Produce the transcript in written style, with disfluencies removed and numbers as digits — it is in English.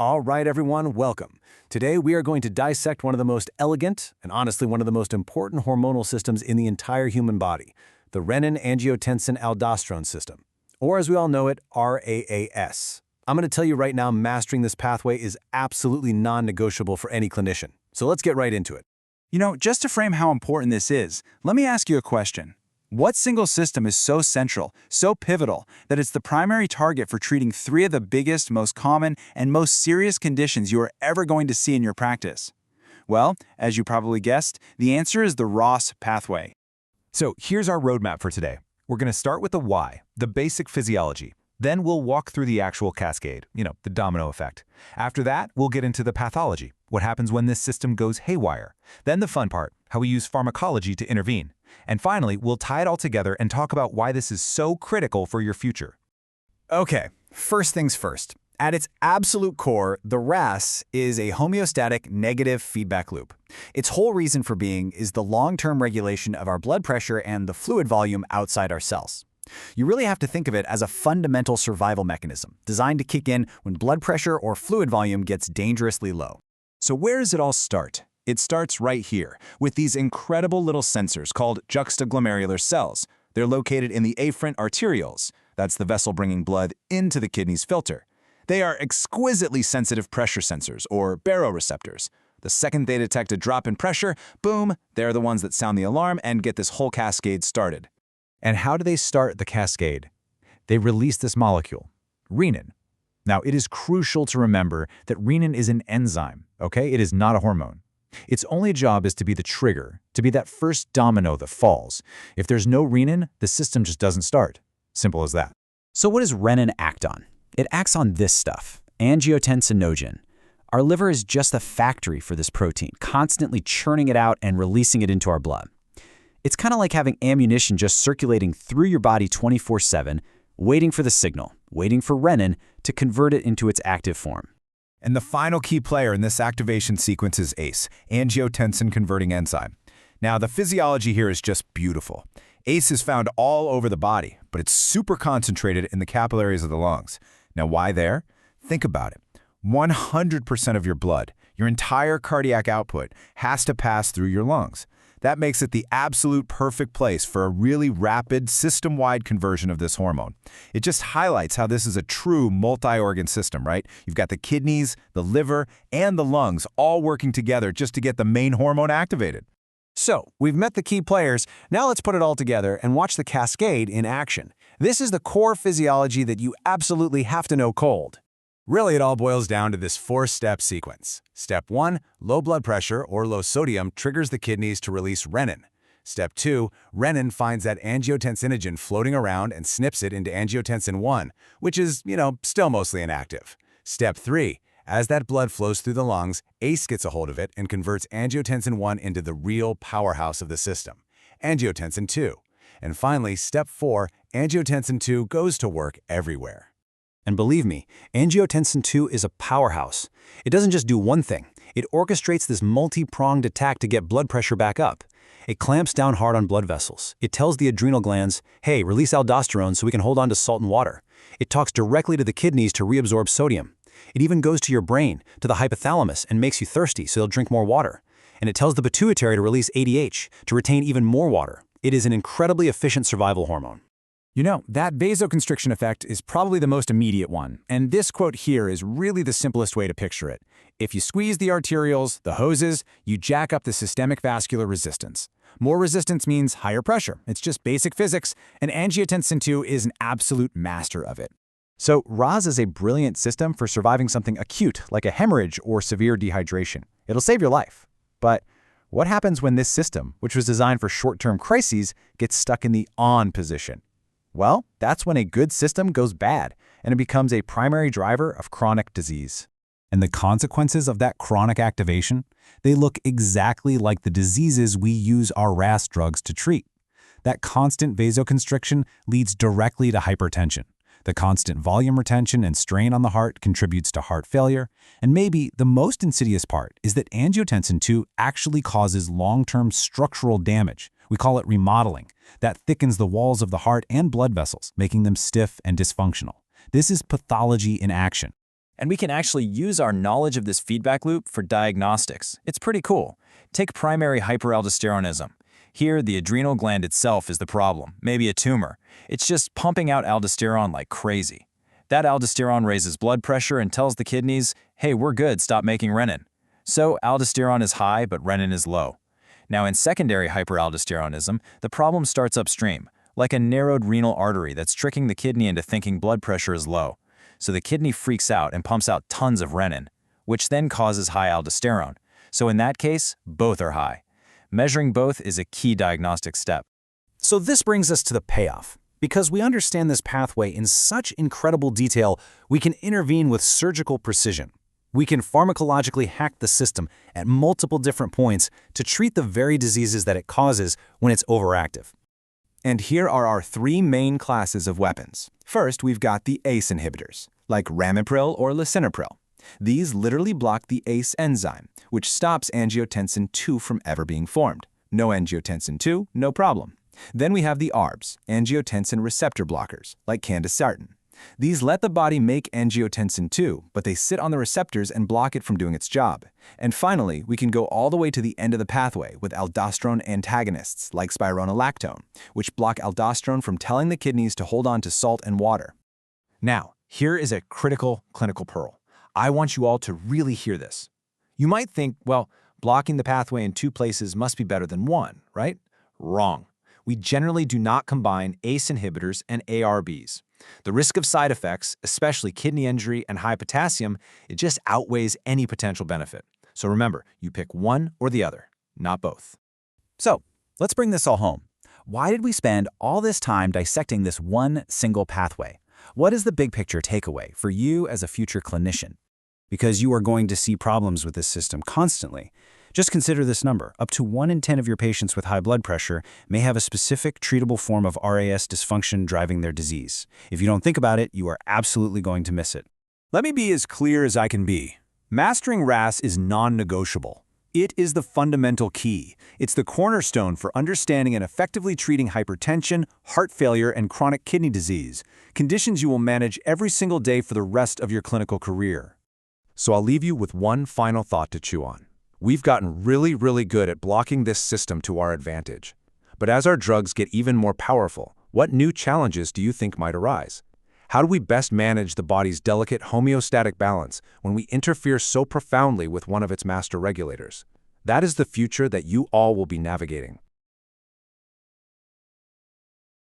All right, everyone, welcome. Today we are going to dissect one of the most elegant and honestly one of the most important hormonal systems in the entire human body, the Renin Angiotensin Aldosterone system, or as we all know it, RAAS. I'm going to tell you right now, mastering this pathway is absolutely non-negotiable for any clinician. So let's get right into it. Just to frame how important this is, let me ask you a question. What single system is so central, so pivotal, that it's the primary target for treating three of the biggest, most common, and most serious conditions you are ever going to see in your practice? Well, as you probably guessed, the answer is the RAAS pathway. So here's our roadmap for today. We're going to start with the why, the basic physiology. Then we'll walk through the actual cascade, the domino effect. After that, we'll get into the pathology, what happens when this system goes haywire. Then the fun part, how we use pharmacology to intervene. And finally, we'll tie it all together and talk about why this is so critical for your future. Okay, first things first. At its absolute core, the RAAS is a homeostatic negative feedback loop. Its whole reason for being is the long-term regulation of our blood pressure and the fluid volume outside our cells. You really have to think of it as a fundamental survival mechanism, designed to kick in when blood pressure or fluid volume gets dangerously low. So where does it all start? It starts right here, with these incredible little sensors called juxtaglomerular cells. They're located in the afferent arterioles. That's the vessel bringing blood into the kidney's filter. They are exquisitely sensitive pressure sensors, or baroreceptors. The second they detect a drop in pressure, boom, they're the ones that sound the alarm and get this whole cascade started. And how do they start the cascade? They release this molecule, renin. Now, it is crucial to remember that renin is an enzyme, okay? It is not a hormone. Its only job is to be the trigger, to be that first domino that falls. If there's no renin, the system just doesn't start. Simple as that. So what does renin act on? It acts on this stuff, angiotensinogen. Our liver is just a factory for this protein, constantly churning it out and releasing it into our blood. It's kind of like having ammunition just circulating through your body 24/7, waiting for the signal, waiting for renin to convert it into its active form. And the final key player in this activation sequence is ACE, angiotensin-converting enzyme. Now, the physiology here is just beautiful. ACE is found all over the body, but it's super concentrated in the capillaries of the lungs. Now, why there? Think about it. 100% of your blood, your entire cardiac output, has to pass through your lungs. That makes it the absolute perfect place for a really rapid, system-wide conversion of this hormone. It just highlights how this is a true multi-organ system, right? You've got the kidneys, the liver, and the lungs all working together just to get the main hormone activated. So, we've met the key players. Now let's put it all together and watch the cascade in action. This is the core physiology that you absolutely have to know cold. Really, it all boils down to this four-step sequence. Step 1, low blood pressure or low sodium triggers the kidneys to release renin. Step 2, renin finds that angiotensinogen floating around and snips it into angiotensin 1, which is, still mostly inactive. Step 3, as that blood flows through the lungs, ACE gets a hold of it and converts angiotensin 1 into the real powerhouse of the system, angiotensin 2. And finally, step 4, angiotensin 2 goes to work everywhere. And believe me, angiotensin 2 is a powerhouse. It doesn't just do one thing. It orchestrates this multi-pronged attack to get blood pressure back up. It clamps down hard on blood vessels. It tells the adrenal glands, hey, release aldosterone so we can hold on to salt and water. It talks directly to the kidneys to reabsorb sodium. It even goes to your brain, to the hypothalamus, and makes you thirsty so you'll drink more water. And it tells the pituitary to release ADH, to retain even more water. It is an incredibly efficient survival hormone. That vasoconstriction effect is probably the most immediate one, and this quote here is really the simplest way to picture it. If you squeeze the arterioles, the hoses, you jack up the systemic vascular resistance. More resistance means higher pressure. It's just basic physics, and angiotensin 2 is an absolute master of it. So RAAS is a brilliant system for surviving something acute, like a hemorrhage or severe dehydration. It'll save your life. But what happens when this system, which was designed for short-term crises, gets stuck in the on position? Well, that's when a good system goes bad, and it becomes a primary driver of chronic disease. And the consequences of that chronic activation, they look exactly like the diseases we use our RAAS drugs to treat. That constant vasoconstriction leads directly to hypertension. The constant volume retention and strain on the heart contributes to heart failure. And maybe the most insidious part is that angiotensin 2 actually causes long-term structural damage. We call it remodeling. That thickens the walls of the heart and blood vessels, making them stiff and dysfunctional. This is pathology in action. And we can actually use our knowledge of this feedback loop for diagnostics. It's pretty cool. Take primary hyperaldosteronism. Here, the adrenal gland itself is the problem, maybe a tumor. It's just pumping out aldosterone like crazy. That aldosterone raises blood pressure and tells the kidneys, hey, we're good, stop making renin. So aldosterone is high, but renin is low. Now in secondary hyperaldosteronism, the problem starts upstream, like a narrowed renal artery that's tricking the kidney into thinking blood pressure is low. So the kidney freaks out and pumps out tons of renin, which then causes high aldosterone. So in that case, both are high. Measuring both is a key diagnostic step. So this brings us to the payoff. Because we understand this pathway in such incredible detail, we can intervene with surgical precision. We can pharmacologically hack the system at multiple different points to treat the very diseases that it causes when it's overactive. And here are our three main classes of weapons. First, we've got the ACE inhibitors, like ramipril or lisinopril. These literally block the ACE enzyme, which stops angiotensin II from ever being formed. No angiotensin II, no problem. Then we have the ARBs, angiotensin receptor blockers, like candesartan. These let the body make angiotensin II, but they sit on the receptors and block it from doing its job. And finally, we can go all the way to the end of the pathway with aldosterone antagonists, like spironolactone, which block aldosterone from telling the kidneys to hold on to salt and water. Now, here is a critical clinical pearl. I want you all to really hear this. You might think, well, blocking the pathway in two places must be better than one, right? Wrong. We generally do not combine ACE inhibitors and ARBs. The risk of side effects, especially kidney injury and high potassium, it just outweighs any potential benefit. So remember, you pick one or the other, not both. So let's bring this all home. Why did we spend all this time dissecting this one single pathway? What is the big picture takeaway for you as a future clinician? Because you are going to see problems with this system constantly. Just consider this number. Up to 1 in 10 of your patients with high blood pressure may have a specific treatable form of RAS dysfunction driving their disease. If you don't think about it, you are absolutely going to miss it. Let me be as clear as I can be. Mastering RAAS is non-negotiable. It is the fundamental key. It's the cornerstone for understanding and effectively treating hypertension, heart failure, and chronic kidney disease, conditions you will manage every single day for the rest of your clinical career. So I'll leave you with one final thought to chew on. We've gotten really good at blocking this system to our advantage. But as our drugs get even more powerful, what new challenges do you think might arise? How do we best manage the body's delicate homeostatic balance when we interfere so profoundly with one of its master regulators? That is the future that you all will be navigating.